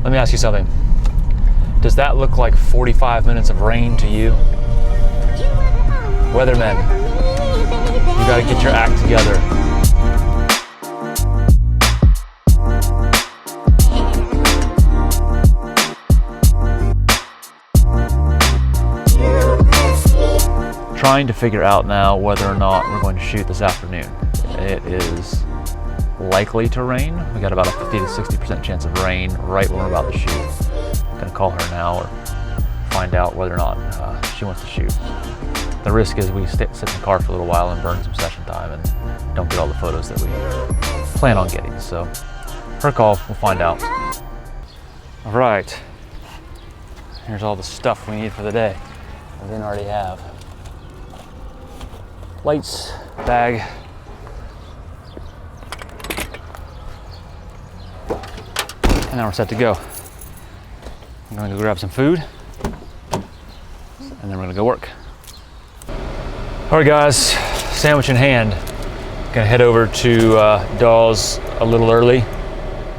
Let me ask you something. Does that look like 45 minutes of rain to you? Weathermen, you gotta get your act together. Trying to figure out now whether or not we're going to shoot this afternoon. It is likely to rain. We got about a 50 to 60% chance of rain right when we're about to shoot. I'm gonna call her now or find out whether or not she wants to shoot. The risk is we sit in the car for a little while and burn some session time and don't get all the photos that we plan on getting. So her call, we'll find out. All right, here's all the stuff we need for the day. We didn't already have. Lights, bag. And now we're set to go. I'm gonna go grab some food and then we're gonna go work. All right guys, sandwich in hand. Gonna head over to Dawes a little early.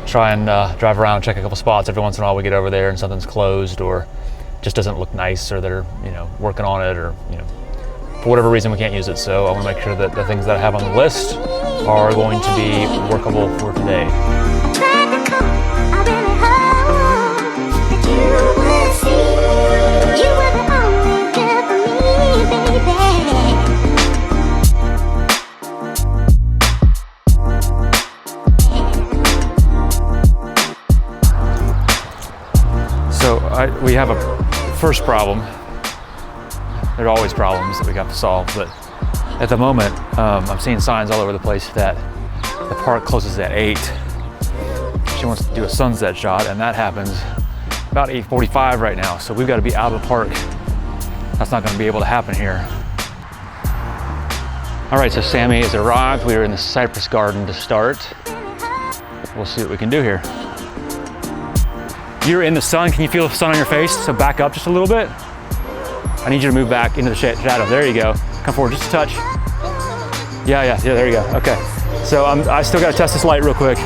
Try and drive around, check a couple spots. Every once in a while we get over there and something's closed or just doesn't look nice or they're working on it or for whatever reason we can't use it. So I wanna make sure that the things that I have on the list are going to be workable for today. We have a first problem. There are always problems that we got to solve, but at the moment, I'm seeing signs all over the place that the park closes at 8. She wants to do a sunset shot, and that happens about 8:45 right now, so we've got to be out of the park. That's not going to be able to happen here. All right, so Sammy has arrived. We are in the cypress garden to start. We'll see what we can do here. You're in the sun. Can you feel the sun on your face? So back up just a little bit. I need you to move back into the shadow. There you go. Come forward just a touch. Yeah, there you go. Okay. So I still got to test this light real quick.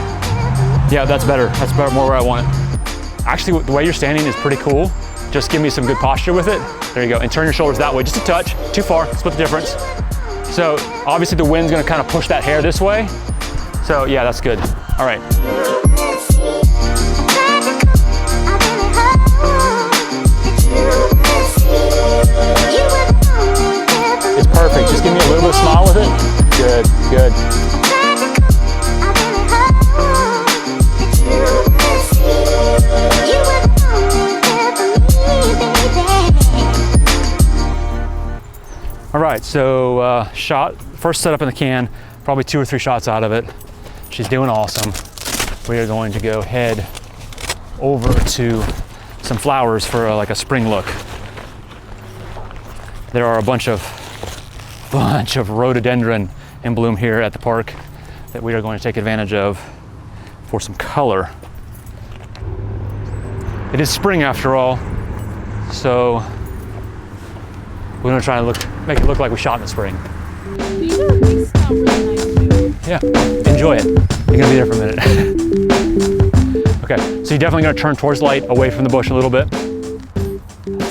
Yeah, that's better. That's better, more where I want it. Actually, the way you're standing is pretty cool. Just give me some good posture with it. There you go. And turn your shoulders that way, just a touch. Too far. Split the difference. So obviously the wind's going to kind of push that hair this way. So yeah, that's good. All right. It's perfect. Just give me a little bit of smile with it. Good, good. All right, so first setup in the can, probably 2 or 3 shots out of it. She's doing awesome. We are going to go head over to some flowers for like a spring look. There are a bunch of rhododendron in bloom here at the park that we are going to take advantage of for some color. It is spring after all, so we're gonna try and make it look like we shot in the spring. These smell really nice too. Yeah, enjoy it. You're gonna be there for a minute. Okay, so you're definitely gonna turn towards light, away from the bush a little bit.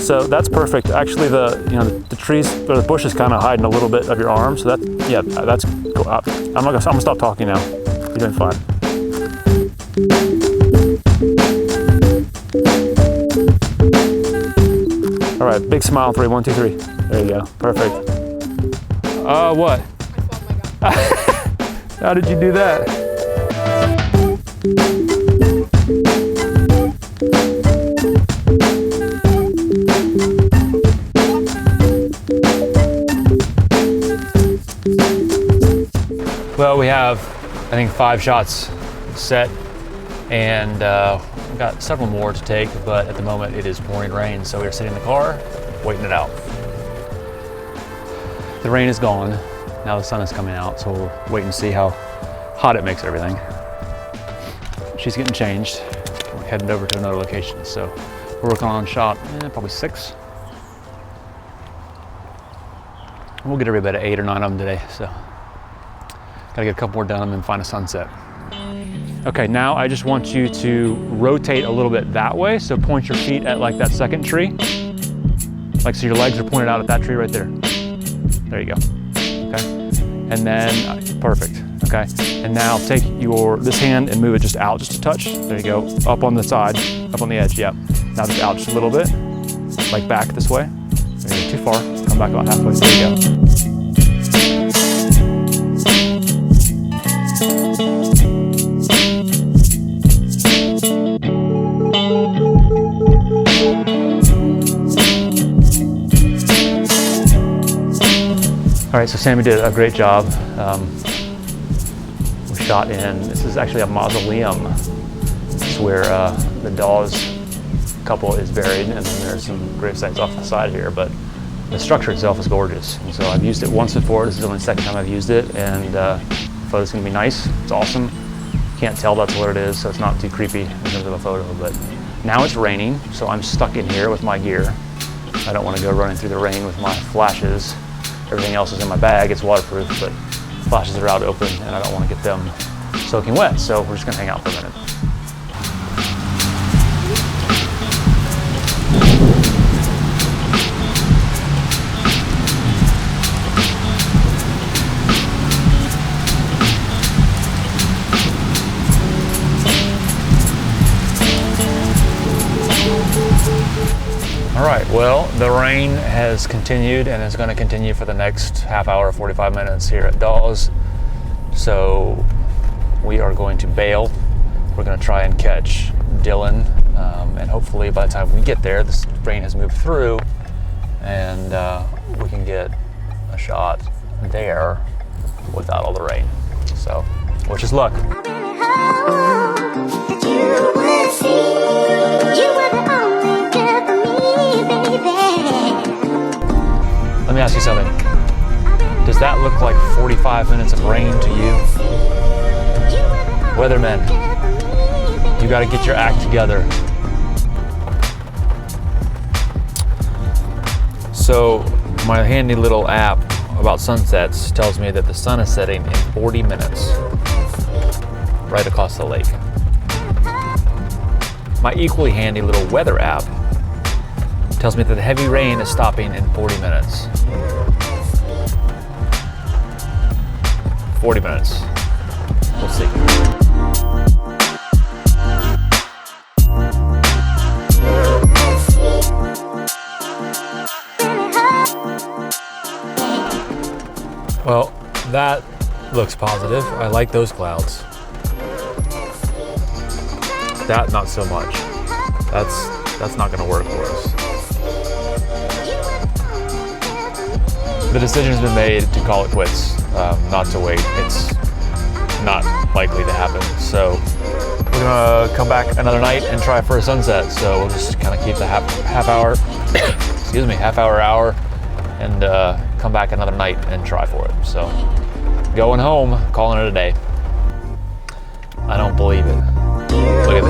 So that's perfect. Actually, the trees or the bush is kind of hiding a little bit of your arm. So that's cool. I'm gonna stop talking now. You're doing fine. All right, big smile. 3, 1, 2, 3. There you go. Perfect. What? I swallowed my gum. How did you do that? Well, we have, I think, 5 shots set, and we've got several more to take, but at the moment it is pouring rain, so we're sitting in the car, waiting it out. The rain is gone, now the sun is coming out, so we'll wait and see how hot it makes everything. She's getting changed, we're headed over to another location, so we're working on shot probably 6. We'll get everybody 8 or 9 of them today, so gotta get a couple more done and then find a sunset. Okay, now I just want you to rotate a little bit that way. So point your feet at like that second tree. Like, so your legs are pointed out at that tree right there. There you go, okay? And then, perfect, okay? And now take this hand and move it just out just a touch. There you go, up on the side, up on the edge, yeah. Now just out just a little bit, like back this way. There you go, too far, come back about halfway, there you go. All right, so Sammy did a great job. We shot in, this is actually a mausoleum. It's where the Dawes couple is buried, and then there's some grave sites off the side here, but the structure itself is gorgeous. And so I've used it once before, this is only the second time I've used it, and the photo's gonna be nice, it's awesome. Can't tell that's what it is, so it's not too creepy in terms of a photo, but now it's raining, so I'm stuck in here with my gear. I don't wanna go running through the rain with my flashes. Everything else is in my bag, it's waterproof, but flashes are out open and I don't want to get them soaking wet, so we're just going to hang out for a minute. All right, well, the rain has continued and is going to continue for the next half hour, 45 minutes here at Dawes. So we are going to bail. We're going to try and catch Dylan, and hopefully by the time we get there, this rain has moved through and we can get a shot there without all the rain. So, wish us luck. Let me ask you something. Does that look like 45 minutes of rain to you? Weathermen, you gotta get your act together. So, my handy little app about sunsets tells me that the sun is setting in 40 minutes, right across the lake. My equally handy little weather app tells me that the heavy rain is stopping in 40 minutes. 40 minutes. We'll see. Well, that looks positive. I like those clouds. That, not so much. That's not gonna work for us. The decision has been made to call it quits, not to wait. It's not likely to happen. So we're gonna come back another night and try for a sunset. So we'll just kind of keep the half hour, excuse me, half hour, and come back another night and try for it. So going home, calling it a day. I don't believe it. Look at